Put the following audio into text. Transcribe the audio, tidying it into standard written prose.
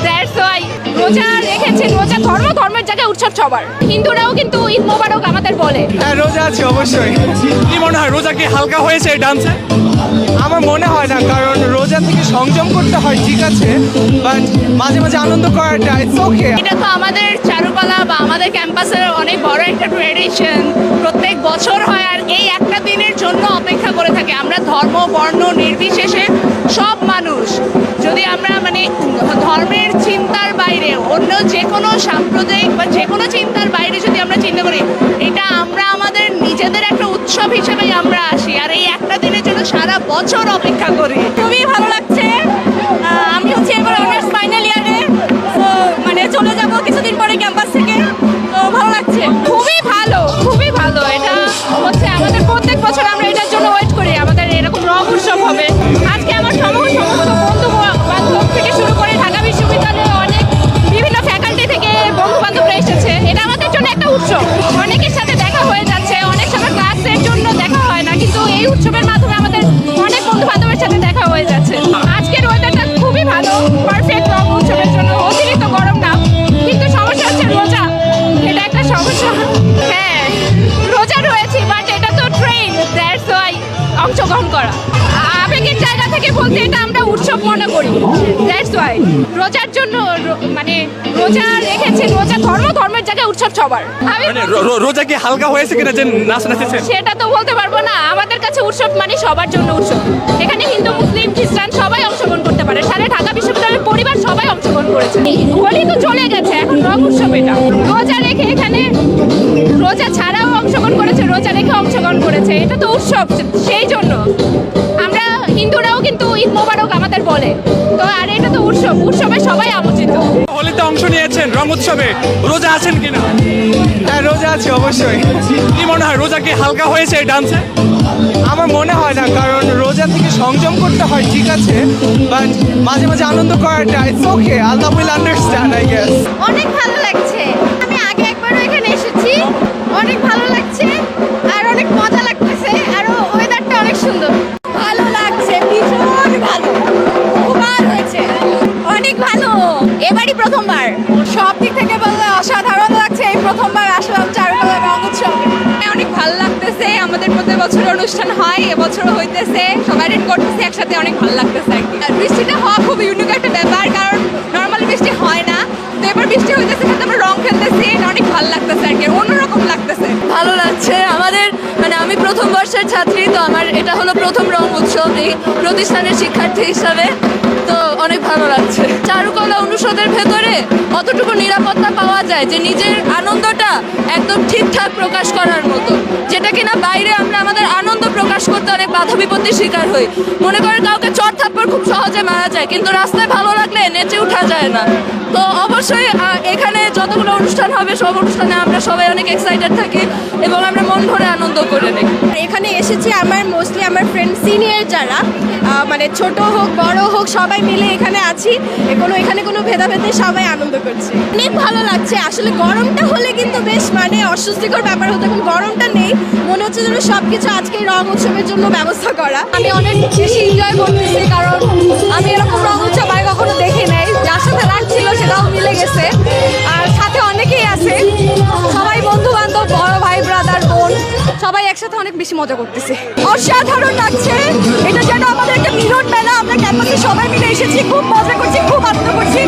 That's why রোজা রেখেছে। রোজা ধর্মের জায়গায় উৎসব সবার। হিন্দুরাও কিন্তু ঈদ মোবারক আমাদের বলে। হ্যাঁ, রোজা আছে অবশ্যই। কি মনে হয় রোজা কি হালকা হয়েছে এই ডান্সে? আমার মনে হয় না, কারণ রোজা থেকে সংযম করতে হয়, ঠিক আছে, বাট মাঝে মাঝে আনন্দ করাটা ইটস ওকে। এটা তো আমাদের চারুকলা বা আমাদের ক্যাম্পাসের অনেক বড় একটা ট্রেডিশন, প্রত্যেক বছর হয়। আর এই একটা দিনের জন্য অপেক্ষা করে থাকে আমরা, ধর্ম বর্ণ নির্বিশেষে সব মানুষ। যদি আমরা মানে ধর্মের চিন্তার বাইরে অন্য যে কোনো সাম্প্রদায়িক বা যে কোনো চিন্তার বাইরে যদি আমরা চিন্তা করি, এটা আমরা আমাদের নিজেদের একটা উৎসব হিসেবেই আমরা আসি। আর এই একটা দিনের জন্য সারা বছর অপেক্ষা করি। খুবই ভালো লাগছে। আমি হচ্ছে এবার অনার্স ফাইনাল ইয়ারে, তো মানে চলে যাব কিছুদিন পরে ক্যাম্পাস থেকে, তো ভালো লাগছে। খুবই ভালো। এটা হচ্ছে আমাদের প্রত্যেক বছর আমরা এটার জন্য ওয়েট করি, আমাদের এরকম রং উৎসব হবে। আজকে আমার সমস্ত বন্ধু বান্ধব থেকে শুরু করে ঢাকা বিশ্ববিদ্যালয়ে অনেক বিভিন্ন ফ্যাকাল্টি থেকে বন্ধু বান্ধবরা এসেছে। এটা আমাদের জন্য একটা উৎসব। অনেকের সাথে দেখা হয়ে যাচ্ছে, অনেক সময় ক্লাসের জন্য দেখা হয় না, কিন্তু এই উৎসবের মাধ্যমে আমাদের অনেক বন্ধু বান্ধবের সাথে দেখা হয়ে যাচ্ছে। আজকের ওয়েদারটা খুবই ভালো, পারফেক্ট রং উৎসবের জন্য। অতিরিক্ত গরম না, কিন্তু সমস্যা হচ্ছে রোজা, এটা একটা সমস্যা। হ্যাঁ, রোজা রয়েছে, বাট এটা তো ট্রেন, দ্যাটস ওয়াই অংশগ্রহণ করা। আবেগের জায়গা থেকে বলতে এটা আমরা উৎসব মনে করি, দ্যাটস ওয়াই। রোজার জন্য মানে রোজা রেখেছে। রোজা ধর্মের জায়গায় উৎসব সবার। আমি মানে রোজা কি হালকা হয়েছে কিনা যে নাচ নাচেছেন? সেটা তো বলতে পারবো না। আমাদের কাছে উৎসব মানে সবার জন্য উৎসব। এখানে হিন্দু মুসলিম খ্রিস্টান সবাই অংশগ্রহণ করতে পারে। সারা ঢাকা বিশ্ববিদ্যালয়ের পরিবার সবাই অংশগ্রহণ করেছে। হোলি তো চলে গেছে, এখন রং উৎসব। এটা রোজা রেখে এখানে রোজা ছাড়াও অংশগ্রহণ করেছে, রোজা রেখে অংশগ্রহণ করেছে। এটা তো উৎসব, সেই জন্য আমরা হিন্দুরাও কিন্তু ঈদ মোবারক আমাদের বলে। তো আর এটা তো উৎসবে সবাই আমন্ত্রিত। হোলিতে অংশ নিয়েছেন, রং উৎসবে, রোজা আছেন কিনা? হ্যাঁ, রোজা আছে অবশ্যই। কি মনে হয় রোজা কি হালকা হয়েছে এই ডান্সে? আমার মনে হয় না, কারণ রোজা থেকে সংযম করতে হয়, ঠিক আছে, বাট মাঝে মাঝে আনন্দ করাটা it's okay. Allah will understand, I guess. অনেক ভালো লাগছে। আমি আগে একবারও এখানে এসেছি, অনেক ভালো লাগছে আর অনেক মজা লাগতেছে। আর ওয়েদারটা অনেক সুন্দর, ভালো লাগছে, ভীষণ ভালো। খুবই হয়েছে, অনেক ভালো। এবারই প্রথমবার, সব দিক থেকে বললে অসাধারণ লাগছে। এই প্রথমবার আসলাম চারুকলা রং উৎসবে, অনেক ভালো লাগতেছে। আমাদের প্রতি বছর অনুষ্ঠান হয়, এবছরও হইতেছে, সবাই রেড করতেছে একসাথে, অনেক ভালো লাগতেছে আর কি। আর বৃষ্টিটা হওয়া খুব ইউনিক একটা ব্যাপার, কারণ নর্মালি বৃষ্টি হয় না। তো এবার বৃষ্টি হইতেছে, সাথে আমরা রং খেলতেছি, অনেক ভালো লাগতেছে আর কি, অন্যরকম লাগতেছে। ভালো লাগছে আমাদের, মানে আমি প্রথম বর্ষের ছাত্রী, তো আমার এটা হলো প্রথম রং উৎসব এই প্রতিষ্ঠানের শিক্ষার্থী হিসাবে। তো অনেক ভালো লাগছে। চারুকলা অনুষদের ভেতরে অতটুকু নিরাপত্তা পাওয়া যায় যে নিজের আনন্দটা একদম ঠিকঠাক প্রকাশ করার মতো, যেটা কিনা বাইরে আমরা আমাদের আনন্দ প্রকাশ করতে অনেক বাধা বিপত্তির শিকার হই। মনে করেন কাউকে চড় থাপ্পড় খুব সহজে মারা যায়, কিন্তু রাস্তায় ভালো লাগলে নেচে উঠা যায় না। তো অবশ্যই এখানে যতগুলো অনুষ্ঠান হবে সব অনুষ্ঠানে আমরা সবাই অনেক এক্সাইটেড থাকি এবং আমরা মন ভরে আনন্দ করে নিই। এখানে এসেছি আমার মোস্টলি আমার ফ্রেন্ড সিনিয়র যারা, মানে ছোট হোক বড় হোক সবাই মিলে এখানে আছি। এখানে কোনো ভেদাভেদ নেই, সবাই আনন্দ করছে। অনেক ভালো লাগছে। আসলে গরমটা হলে কিন্তু বেশ মানে অস্বস্তিকর ব্যাপার হতো, এখন গরমটা নেই, মনে হচ্ছে যেন সব কিছু আজকে রং উৎসবের জন্য ব্যবস্থা করা। আমি অনেক বেশি এনজয় করতেছি, কারণ আমি এরকম রং উৎসব আগে কখনো দেখি নাই। যার সাথে লাগছিল সেটাও মিলে গেছে, আর সাথে অনেকেই আছে, সবাই বন্ধু বান্ধব, বড় ভাই ব্রাদার বোন সবাই একসাথে অনেক বেশি মজা করতেছে। অসাধারণ লাগছে। এটা যেন আমাদের একটা মিলন মেলা, আমরা ক্যাম্পাসে সবাই মিলে এসেছি, খুব মজা করছি, খুব আনন্দ করছি।